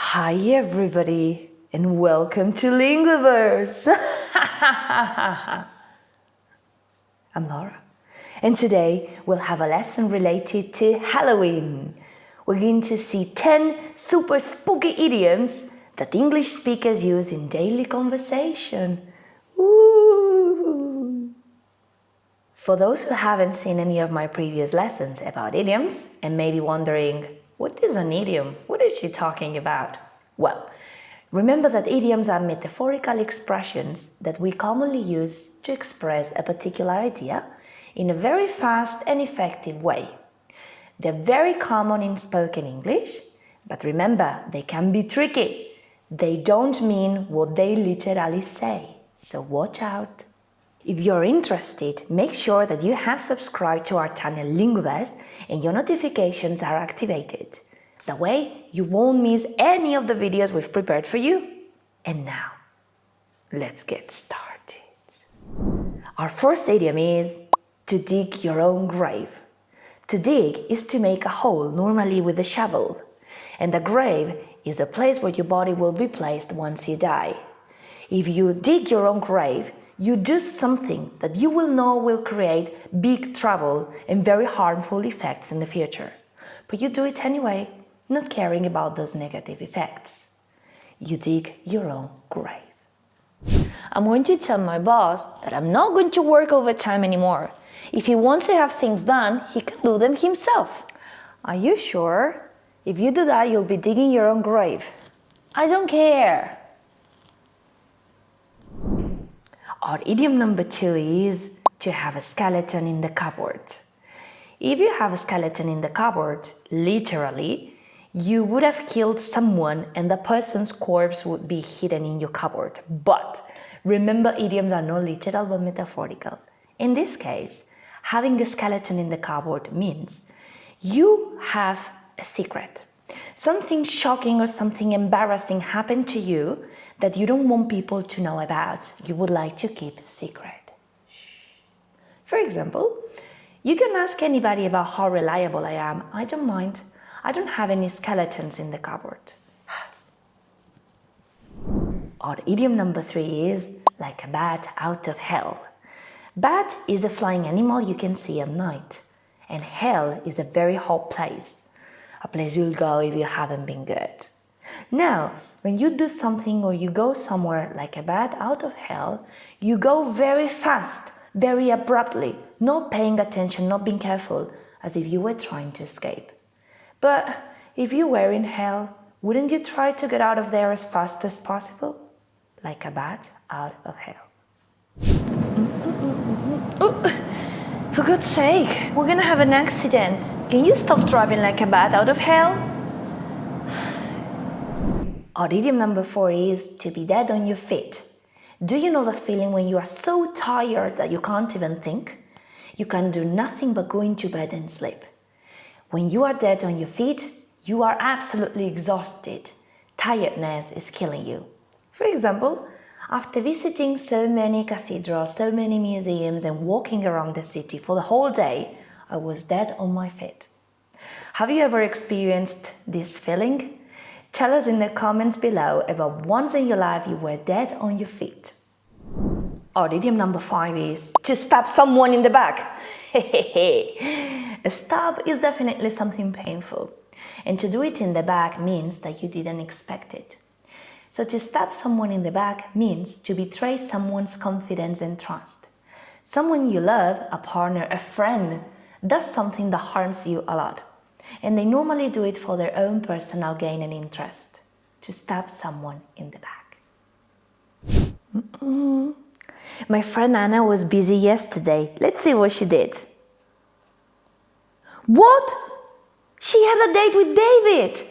Hi everybody and welcome to Linguiverse! I'm Laura and today we'll have a lesson related to Halloween. We're going to see 10 super spooky idioms that English speakers use in daily conversation. Woo! For those who haven't seen any of my previous lessons about idioms and may be wondering, what is an idiom? What is she talking about? Well, remember that idioms are metaphorical expressions that we commonly use to express a particular idea in a very fast and effective way. They're very common in spoken English, but remember, they can be tricky. They don't mean what they literally say, so watch out. If you're interested, make sure that you have subscribed to our channel Linguiverse and your notifications are activated. That way, you won't miss any of the videos we've prepared for you. And now, let's get started. Our first idiom is to dig your own grave. To dig is to make a hole, normally with a shovel. And a grave is a place where your body will be placed once you die. If you dig your own grave, you do something that you will know will create big trouble and very harmful effects in the future. But you do it anyway, not caring about those negative effects. You dig your own grave. I'm going to tell my boss that I'm not going to work overtime anymore. If he wants to have things done, he can do them himself. Are you sure? If you do that, you'll be digging your own grave. I don't care. Our idiom number 2 is to have a skeleton in the cupboard. If you have a skeleton in the cupboard, literally, you would have killed someone and the person's corpse would be hidden in your cupboard. But remember, idioms are not literal but metaphorical. In this case, having a skeleton in the cupboard means you have a secret. Something shocking or something embarrassing happened to you that you don't want people to know about. You would like to keep secret. For example, you can ask anybody about how reliable I am. I don't mind. I don't have any skeletons in the cupboard. Our idiom number 3 is like a bat out of hell. Bat is a flying animal you can see at night. And hell is a very hot place. A place you'll go if you haven't been good. Now, when you do something or you go somewhere like a bat out of hell, you go very fast, very abruptly, not paying attention, not being careful, as if you were trying to escape. But if you were in hell, wouldn't you try to get out of there as fast as possible? Like a bat out of hell. Oh, for God's sake, we're gonna have an accident. Can you stop driving like a bat out of hell? Our idiom number 4 is to be dead on your feet. Do you know the feeling when you are so tired that you can't even think? You can do nothing but go into bed and sleep. When you are dead on your feet, you are absolutely exhausted. Tiredness is killing you. For example, after visiting so many cathedrals, so many museums and walking around the city for the whole day, I was dead on my feet. Have you ever experienced this feeling? Tell us in the comments below about once in your life you were dead on your feet. Our idiom number 5 is to stab someone in the back. A stab is definitely something painful, and to do it in the back means that you didn't expect it. So to stab someone in the back means to betray someone's confidence and trust. Someone you love, a partner, a friend, does something that harms you a lot. And they normally do it for their own personal gain and interest, to stab someone in the back. My friend Anna was busy yesterday. Let's see what she did. What? She had a date with David!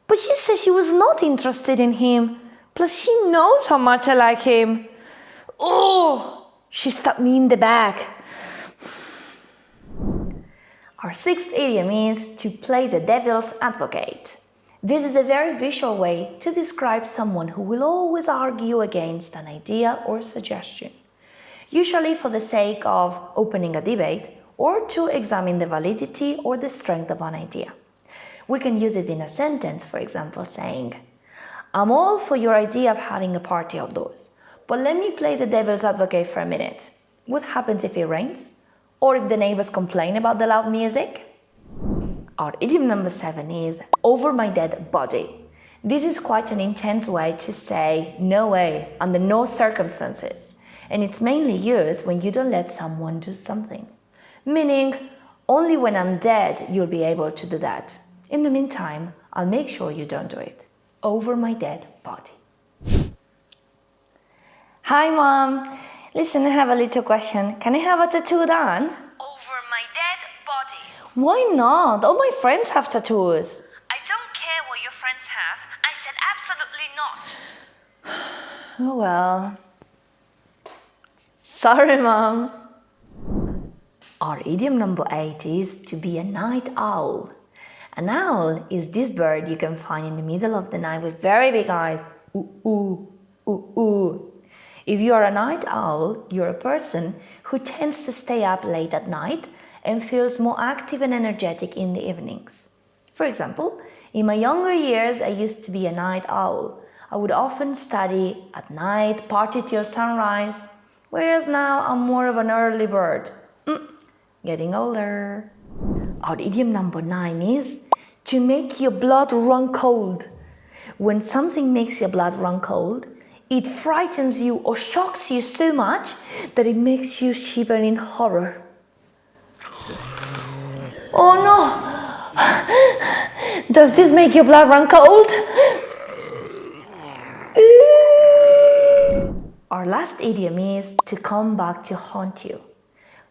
But she said she was not interested in him. Plus she knows how much I like him. Oh! She stabbed me in the back. Our 6th idiom is to play the devil's advocate. This is a very visual way to describe someone who will always argue against an idea or suggestion, usually for the sake of opening a debate or to examine the validity or the strength of an idea. We can use it in a sentence, for example, saying, I'm all for your idea of having a party outdoors, but let me play the devil's advocate for a minute. What happens if it rains? Or if the neighbors complain about the loud music? Our idiom number 7 is over my dead body. This is quite an intense way to say no way, under no circumstances, and it's mainly used when you don't let someone do something. Meaning, only when I'm dead you'll be able to do that. In the meantime, I'll make sure you don't do it. Over my dead body. Hi Mom, listen, I have a little question. Can I have a tattoo done? Over my dead body. Why not? All my friends have tattoos. I don't care what your friends have. I said absolutely not. Oh well. Sorry, Mom. Our idiom number 8 is to be a night owl. An owl is this bird you can find in the middle of the night with very big eyes. Ooh, ooh, ooh, ooh. If you are a night owl, you're a person who tends to stay up late at night and feels more active and energetic in the evenings. For example, in my younger years, I used to be a night owl. I would often study at night, party till sunrise, whereas now I'm more of an early bird. Getting older. Our idiom number 9 is to make your blood run cold. When something makes your blood run cold, it frightens you or shocks you so much that it makes you shiver in horror. Oh no! Does this make your blood run cold? Our last idiom is to come back to haunt you.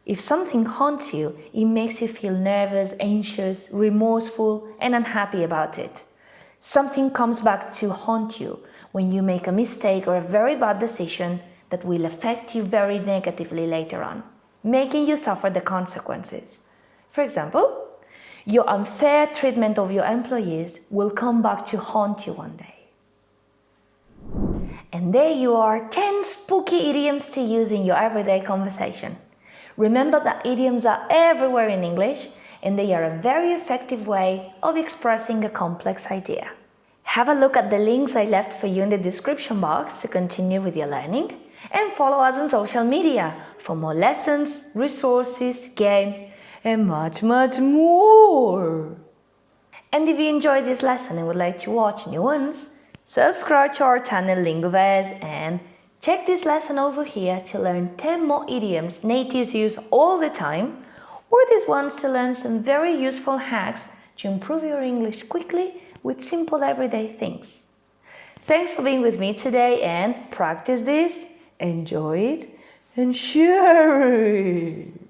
If something haunts you, it makes you feel nervous, anxious, remorseful, and unhappy about it. Something comes back to haunt you when you make a mistake or a very bad decision that will affect you very negatively later on, making you suffer the consequences. For example, your unfair treatment of your employees will come back to haunt you one day. And there you are, 10 spooky idioms to use in your everyday conversation. Remember that idioms are everywhere in English, and they are a very effective way of expressing a complex idea. Have a look at the links I left for you in the description box to continue with your learning, and follow us on social media for more lessons, resources, games, and much more. And if you enjoyed this lesson and would like to watch new ones, subscribe to our channel Lingoverse and check this lesson over here to learn 10 more idioms natives use all the time, or these ones to learn some very useful hacks to improve your English quickly with simple everyday things. Thanks for being with me today, and practice this, enjoy it, and share it!